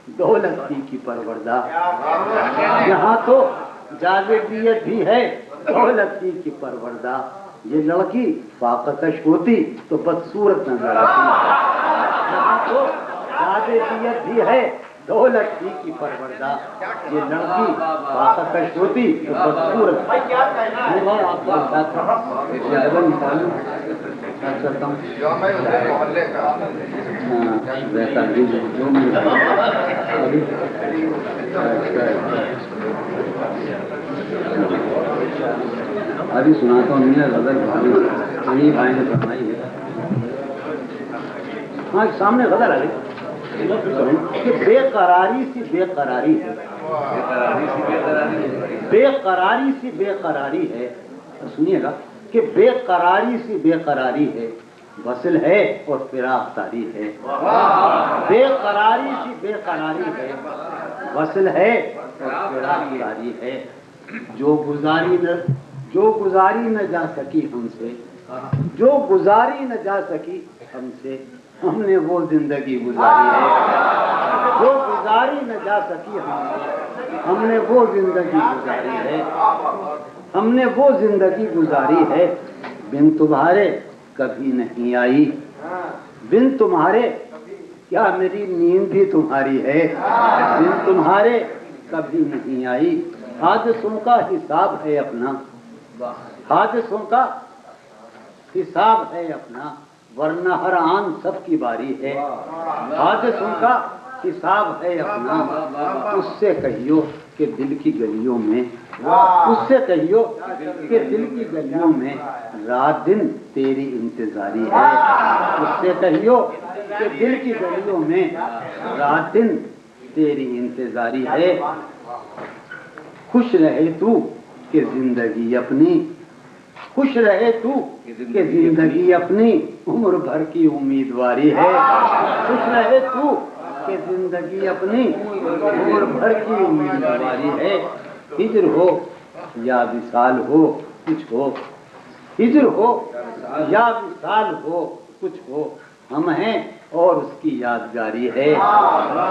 دولت کی پروردہ، یہاں تو جاویدیت بھی ہے دولت کی پروردہ، یہ لڑکی فاقکش ہوتی تو بدصورت نظر آتی، یہاں تو جاویدیت بھی ہے دولت کی پروردہ، یہ لڑکی فاقکش ہوتی تو بدصورت ابھی سناتا ہوں غزل بھائی بھائی نے فرمائی ہے. ہاں سامنے غزل آ گئی کہ بے قراری سی بے قراری ہے، بے قراری سی بے قراری ہے، سنیے گا کہ بے قراری سی بے قراری ہے، وصل ہے اور فراق طاری ہے، بے قراری سی بے قراری ہے، وصل ہے اور فراق طاری ہے، جو گزاری نہ جا سکی ہم سے، جو گزاری نہ جا سکی ہم سے، ہم نے وہ زندگی گزاری ہے، جو گزاری نہ جا سکی ہم سے، ہم نے وہ زندگی گزاری ہے، ہم نے وہ زندگی گزاری ہے، بن تمہارے کبھی نہیں آئی، بن تمہارے کیا میری نیند بھی تمہاری ہے، بن تمہارے کبھی نہیں آئی، حادثوں کا حساب ہے اپنا، حادثوں کا حساب ہے اپنا، ورنہ ہر آن سب کی باری ہے، حادثوں کا حساب ہے اپنا، اس سے کہیو کہ دل کی گلیوں میں، اس سے کہیو کہ دل کی گلیوں میں رات دن تیری انتظاری ہے، اس سے کہیو کہ دل کی گلیوں میں رات دن تیری انتظاری ہے، خوش رہے تو کہ زندگی اپنی، خوش رہے تو کہ زندگی اپنی عمر بھر کی امیدواری ہے، خوش رہے تو کہ زندگی اپنی عمر بھر کی امیدواری ہے، ہجر ہو یا وصال ہو کچھ ہو، ہجر ہو یا وصال ہو کچھ ہو، ہم ہیں اور اس کی یادگاری ہے،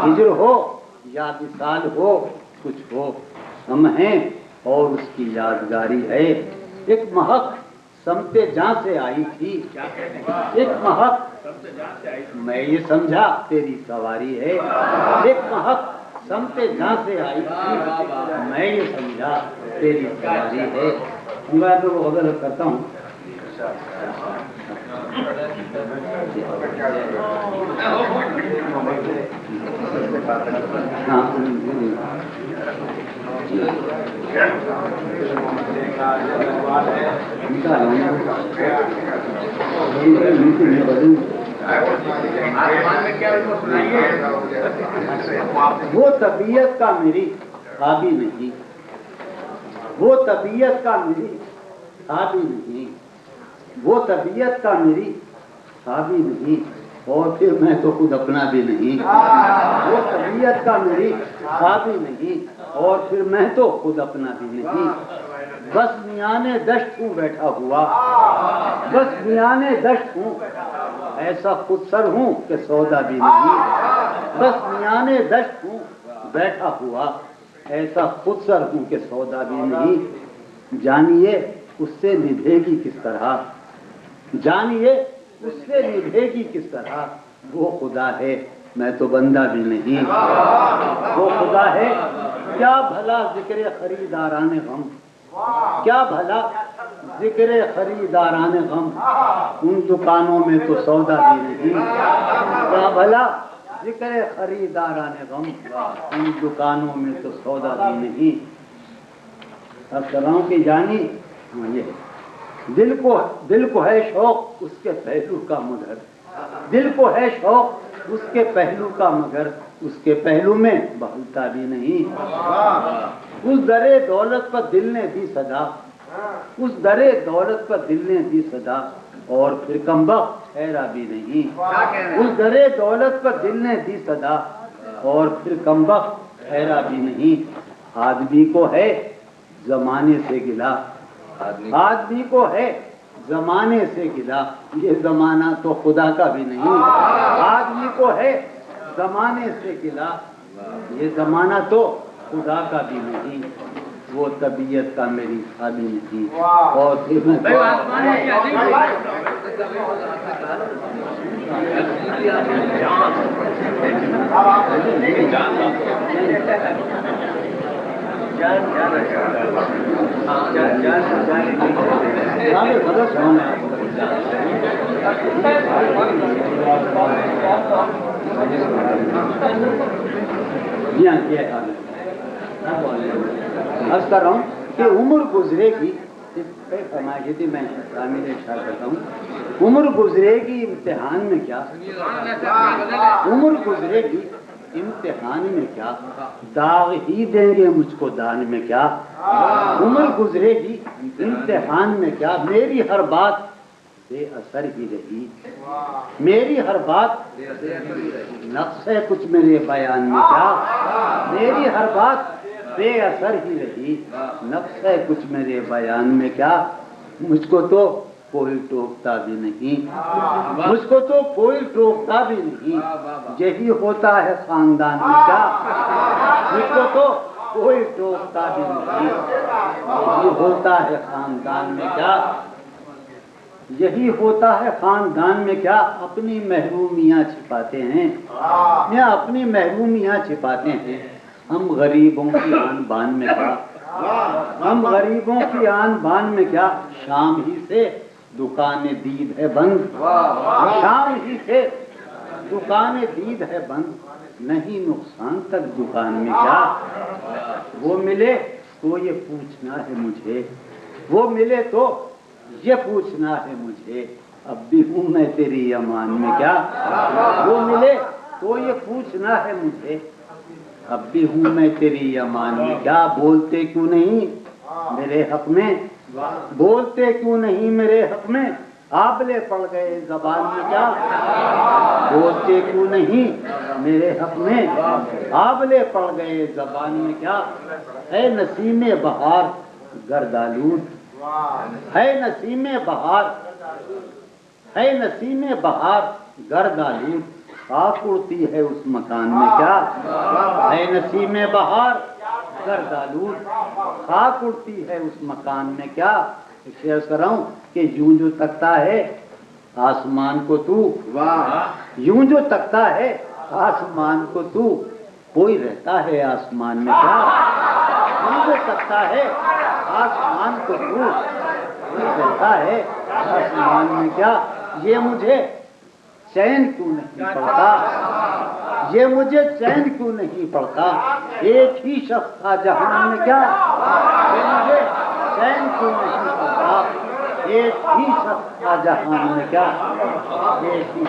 ہجر ہو یا وصال ہو کچھ ہو، ہم ہیں اور اس کی یادگاری ہے، ایک مہک سمت جاں سے آئی تھی، ایک مہک میں یہ سمجھا تیری سواری ہے، ایک مہک سمت جاں سے آئی تھی، میں یہ سمجھا تیری سواری ہے. میں تو وہ غزل کرتا ہوں. وہ طبیعت کا میری خوابی نہیں، وہ طبیعت کا میری خوابی نہیں، وہ طبیعت کا میری خوابی نہیں، اور پھر میں تو خود اپنا بھی نہیں، وہ طبیعت کا میری خوابی نہیں، اور پھر میں تو خود اپنا بھی نہیں، بس میانے دشت ہوں بیٹھا ہوا، بس میانے دشت ہوں، ایسا خود سر ہوں کہ سودا بھی نہیں، بس میانے دشت ہوں بیٹھا ہوا، ایسا خود سر ہوں کہ سودا بھی نہیں، جانیے اس سے نبھے گی کس طرح، جانیے اس سے نبھے گی کس طرح، وہ خدا ہے میں تو بندہ بھی نہیں، وہ خدا ہے کیا بھلا ذکر خریداران غم، کیا بھلا ذکر خریداران غم، ان دکانوں میں تو سودا بھی نہیں، کیا بھلا ذکر خریداران غم، ان دکانوں میں تو سودا بھی نہیں. اب کر رہا ہوں کہ جانی یہ دل کو ہے شوق اس کے پہلو کا مگر، دل کو ہے شوق اس کے پہلو کا مگر، اس کے پہلو میں بہلتا بھی نہیں، اس درے دولت پر دل نے دی صدا، اس درے دولت پر دل نے دی صدا، اور پھر کمبخت ٹھہرا بھی نہیں، اس درے دولت پر دل نے دی صدا، اور پھر کمبخت ٹھہرا بھی نہیں. آدمی کو ہے زمانے سے گلا، آدمی کو ہے زمانے سے گلا، یہ زمانہ تو خدا کا بھی نہیں، آدمی کو ہے زمانے سے گلا، یہ زمانہ تو خدا کا بھی نہیں، وہ طبیعت کا میری خالی نہیں، اور عرض کر رہا ہوں کہ عمر گزرے گی، فرمائش تھی میں تعمیر اشارہ کرتا ہوں، عمر گزرے گی امتحان میں کیا، عمر گزرے گی امتحان میں کیا، داغ ہی دیں گے مجھ کو دان میں کیا، عمر گزرے گی امتحان میں کیا، میری ہر بات بے اثر ہی رہی، میری ہر بات نقص ہے کچھ میرے بیان میں کیا، میری ہر بات بے اثر ہی رہی، نقص ہے کچھ میرے بیان میں کیا، مجھ کو تو کوئی ٹوکتا بھی نہیں، مجھ کو تو کوئی ٹوکتا بھی نہیں، یہی ہوتا ہے خاندان میں کیا، مجھ کو تو کوئی ٹوکتا بھی نہیں، یہی ہوتا ہے خاندان میں کیا، یہی ہوتا ہے خاندان میں کیا، اپنی محرومیاں چھپاتے ہیں، یا اپنی محرومیاں چھپاتے ہیں، ہم غریبوں کی آن بان میں کیا، ہم غریبوں کی آن بان میں کیا، شام ہی سے دکان دید ہے بند، شام ہی سے دکان دید ہے بند، نہیں نقصان تک دکان میں کیا، وہ ملے تو یہ پوچھنا ہے مجھے، وہ ملے تو یہ پوچھنا ہے مجھے، اب بھی ہوں میں تیری امان میں کیا، وہ ملے تو یہ پوچھنا ہے مجھے، اب بھی ہوں میں تیری امان میں کیا، بولتے کیوں نہیں میرے حق میں، بولتے کیوں نہیں میرے حق میں، آبلے پڑ گئے زبان میں کیا، بولتے کیوں نہیں میرے حق میں، آبلے پڑ گئے زبان میں کیا، اے نسیم بہار گردآلود، ہے نسیم بہار، ہے نسیم بہار گردآلود، خاک اڑتی ہے اس مکان میں کیا، ہے نسیم بہار گردآلود، خاک اڑتی ہے اس مکان میں کیا، شعر کر رہا ہوں کہ یوں جو تکتا ہے آسمان کو تو، یوں جو تکتا ہے آسمان کو تو، کوئی رہتا ہے آسمان میں کیا، یوں جو تکتا ہے آسمان کو تو، کوئی رہتا ہے آسمان میں کیا، یہ مجھے چین کیوں نہیں پڑتا، یہ مجھے چین کیوں نہیں پڑتا، ایک ہی شخص تھا جہان میں کیا، یہ مجھے چین کیوں نہیں پڑتا، ایک ہی شخص تھا جہان میں کیا، ایک ہی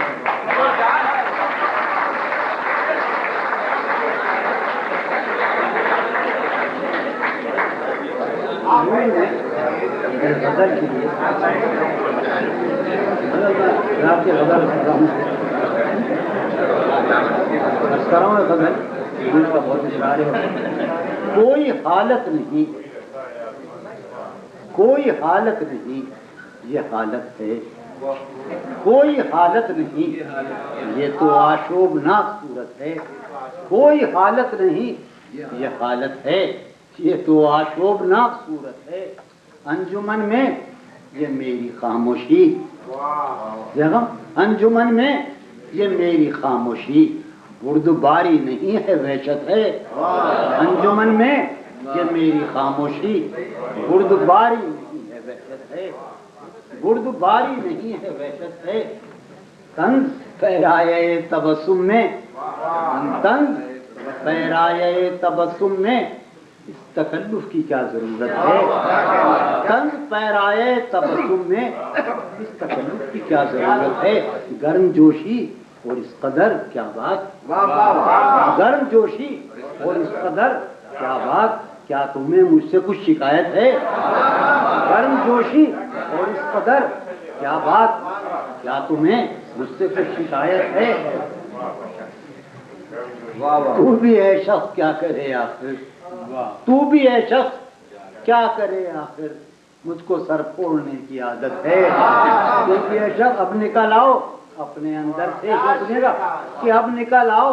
غزل کے لیے آپ کے غزل غزل کا بہت اشعار ہے، کوئی حالت نہیں، کوئی حالت نہیں یہ حالت ہے، کوئی حالت نہیں یہ تو آشوبناک صورت ہے، کوئی حالت نہیں یہ حالت ہے، یہ تو آشوبناک صورت ہے، انجمن میں یہ میری خاموشی، انجمن میں یہ میری خاموشی، بردباری نہیں ہے وحشت ہے، انجمن میں یہ میری خاموشی، بردباری نہیں ہے وحشت ہے، بردباری نہیں ہے وحشت ہے، طنز پیرایہ تبسم میں، طنز پیرایہ تبسم میں اس تکلف کی کیا ضرورت ہے، طنز پیرایہ تبسم میں اس تکلف کی کیا ضرورت ہے، گرم جوشی اور اس قدر کیا بات، گرم جوشی اور اس قدر کیا بات، کیا تمہیں مجھ سے کچھ شکایت ہے، گرم جوشی اور اس قدر کیا بات، کیا تمہیں مجھ سے کچھ شکایت ہے، تو بھی اے شخص کیا کرے آخر، تو بھی اے شخص کیا کرے آخر، مجھ کو سر پھوڑنے کی عادت ہے، تو بھی اے شخص اب نکل آؤ اپنے اندر سے، سوچنے کا کہ اب نکل آؤ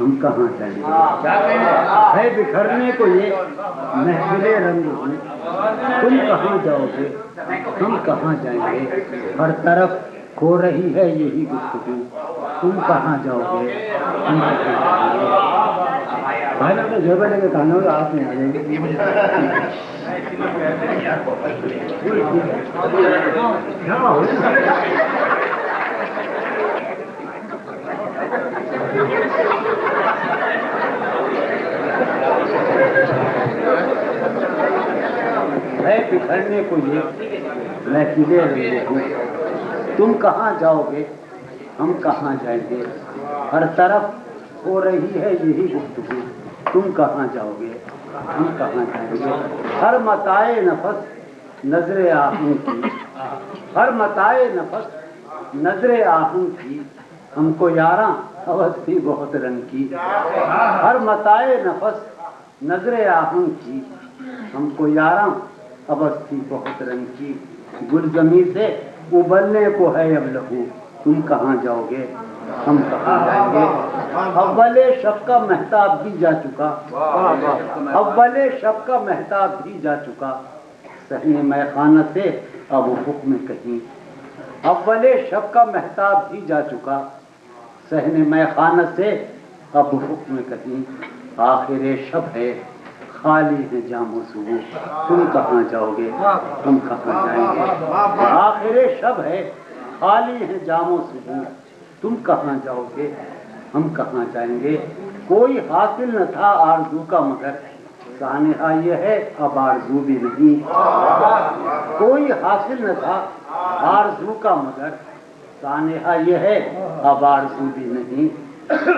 ہم کہاں جائیں گے؟ ہے بکھرنے کو یہ محفل رنگ ہوں، تم کہاں جاؤ گے؟ ہم کہاں جائیں گے؟ ہر طرف ہو رہی ہے یہی گفتگو، تم کہاں جاؤ گے؟ ہم کہاں جائیں گے؟ بھائی آپ نے جگہ لے کے کھانا ہوگا، آپ نہیں آ جائیں گے؟ ہے بکھرنے کو یہ محفل رنگ ہوں، تم کہاں جاؤ گے؟ ہم کہاں جائیں گے؟ ہر طرف ہو رہی ہے یہی گفتگو، تم کہاں جاؤ گے؟ ہم کہاں جائیں گے؟ ہر متاع نفس نظر آہوں کی، ہر متاع نفس نظر آہوں کی، ہم کو یاراں ہوس تھی بہت رنگ کی۔ ہر متاع نفس نظر آہوں کی، ہم کو یاراں ہوس تھی بہت رنگ کی۔ گل زمیں سے ابلنے کو ہے اب لہو، تم کہاں جاؤ گے؟ ہم کہاں جائیں گے؟ اول شب کا مہتاب بھی جا چکا، اول شب کا مہتاب بھی جا چکا، صحن مے خانہ سے اب افق میں کہیں۔ اول شب کا مہتاب بھی جا چکا، صحن مے خانہ سے اب افق میں کہیں۔ آخر شب ہے خالی ہے جام و صبح، تم کہاں جاؤ گے؟ ہم کہاں جائیں گے؟ آخر شب ہے خالی ہے جام و صبح، تم کہاں جاؤ گے؟ ہم کہاں جائیں گے؟ کوئی حاصل نہ تھا آرزو کا مگر سانحہ یہ ہے اب آرزو بھی نہیں۔ کوئی حاصل نہ تھا آرزو کا مگر سانحہ یہ ہے اب آرزو بھی نہیں۔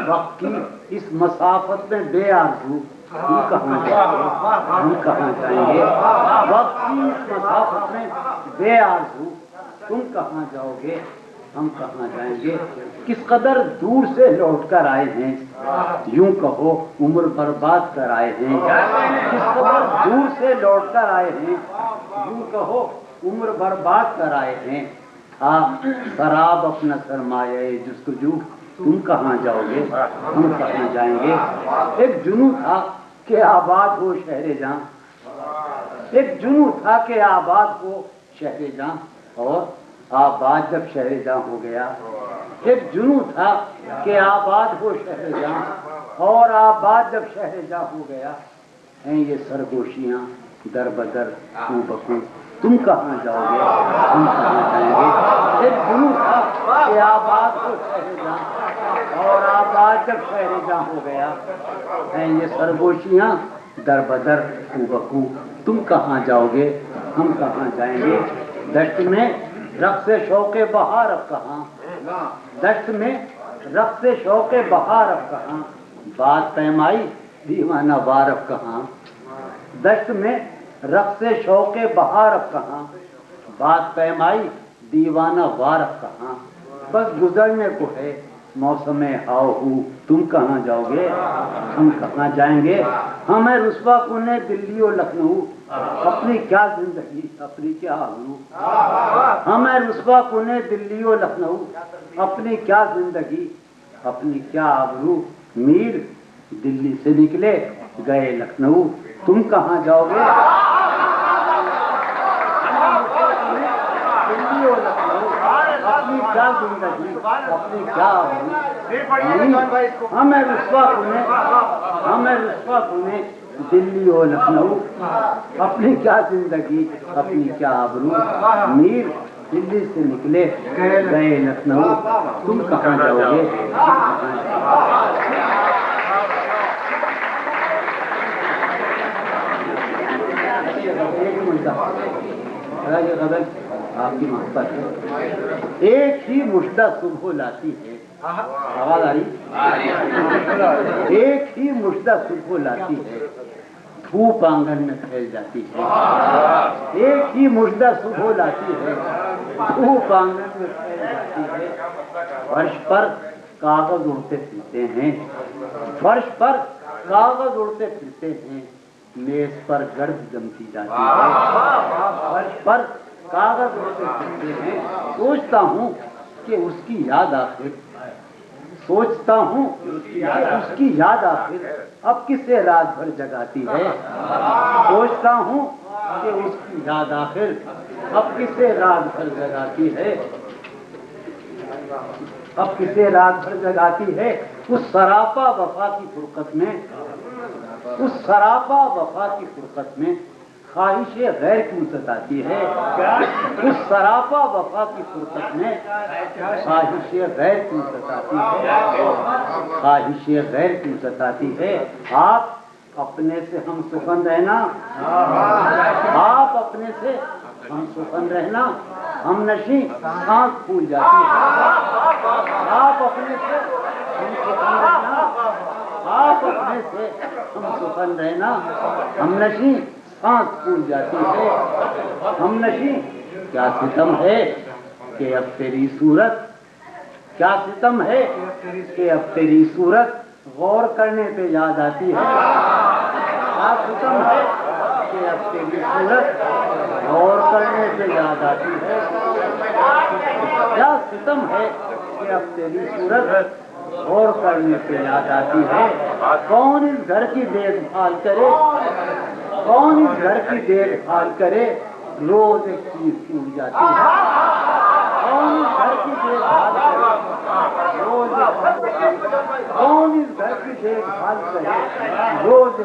وقت کی اس مسافت میں بے آرزو، تم کہاں جاؤ گے؟ ہم کہاں جائیں گے؟ وقت کی اس مسافت میں بے آرزو، تم کہاں جاؤ گے؟ ہم کہاں جائیں گے؟ کس قدر دور سے لوٹ کر آئے ہیں، یوں کہو عمر برباد کر آئے ہیں۔ کس قدر دور سے لوٹ کر آئے ہیں، یوں کہو عمر برباد کر آئے ہیں۔ تھا سراب اپنا سرمایہ جستجو، تم کہاں جاؤ گے؟ ہم کہاں جائیں گے؟ ایک جنوں تھا کہ آباد ہو شہر جاں، ایک جنوں تھا کہ آباد ہو شہر جاں، اور آباد جب شہر جاں ہو گیا۔ ایک جنوں تھا کہ آباد ہو شہر جاں، اور آباد جب شہر جاں ہو گیا۔ ہیں یہ سرگوشیاں در بدر کو بکو، تم کہاں جاؤ گے؟ ہم کہاں جائیں گے؟ ایک جنوں تھا کہ آباد ہو شہر جاں، اور آباد جب شہر جاں ہو گیا۔ ہیں یہ سرگوشیاں در بدر کو بکو، تم کہاں جاؤ گے؟ ہم کہاں جائیں گے؟ دشت میں رقص شوق بہار اب کہاں، دشت میں رقص شوق بہار اب کہاں، بات پیمائی دیوانہ وار اب کہاں۔ دشت میں رقص شوق بہار اب کہاں، بات پیمائی دیوانہ وار اب کہاں۔ بس گزرنے کو ہے موسم ہاؤ ہو، تم کہاں جاؤ گے؟ ہم کہاں جائیں گے؟ ہمیں رسوا کنے دلی و لکھنؤ، اپنی کیا زندگی اپنی کیا آبرو۔ ہمیں رسوا کنے دلی و لکھنؤ، اپنی کیا زندگی اپنی کیا آبرو۔ میر دلی سے نکلے گئے لکھنؤ، تم کہاں جاؤ گے؟ دلی و لکھنؤ، اپنی کیا زندگی اپنی کیا آبرو۔ ہمیں رسوا کنے، ہمیں رسوا کنے دلی و لکھنؤ، اپنی کیا زندگی اپنی کیا آبرو۔ میر دلی سے نکلے گئے لکھنؤ، تم کہاں جاؤ گے؟ یہ غزل آپ کی محبت ہے۔ ایک ہی مژدہ صبح لاتی ہے، آواز آ رہی؟ ایک ہی مژدہ صبح لاتی ہے، دھوپ آنگن میں پھیل جاتی ہے۔ ایک ہی مژدہ صبح لاتی ہے، دھوپ آنگن میں پھیل جاتی ہے۔ فرش پر کاغذ اڑتے پھرتے ہیں، فرش پر کاغذ اڑتے پھرتے ہیں، میز پر گرد جمتی جاتی ہے۔ فرش پر کاغذ اڑتے پھرتے ہیں، سوچتا ہوں کہ اس کی یاد آخر سوچتا ہوں کہ اس کی یاد آخر اب کسے رات بھر جگاتی ہے. سوچتا ہوں کہ اس کی یاد آخر اب کسے رات بھر جگاتی ہے. اب کسے رات بھر جگاتی ہے. اس سراپا وفا کی فرقت میں، اس سراپا وفا کی فرقت میں خواہش غیر کیوں ستاتی ہے. اس سراپا وفا کی فرقت میں خواہش غیر کیوں ستاتی ہے. خواہش غیر کیوں ستاتی ہے. آپ اپنے سے ہم سخن رہنا، آپ اپنے سے ہم سخن رہنا، ہم نشیں سانس پھول جاتی ہے. آپ اپنے سے ہم سخن رہنا، آپ اپنے سے ہم سخن رہنا، ہم نشیں سانس پھول جاتی ہے. ہم نشیں کیا ستم ہے کہ اب تیری صورت، کیا ستم ہے کہ اب تیری صورت غور کرنے پہ یاد آتی ہے. کیا ستم ہے کہ اب تیری صورت غور کرنے پہ یاد آتی ہے. کیا ستم ہے کہ اب تیری صورت غور کرنے پہ یاد آتی ہے. کون اس گھر کی دیکھ بھال کرے، کون اس گھر کی دیکھ بھال کرے، روز ایک چیز ٹوٹ جاتی ہے. کون اس گھر کی دیکھ بھال کرے، روز کون اس گھر کی دیکھ بھال کرے، روز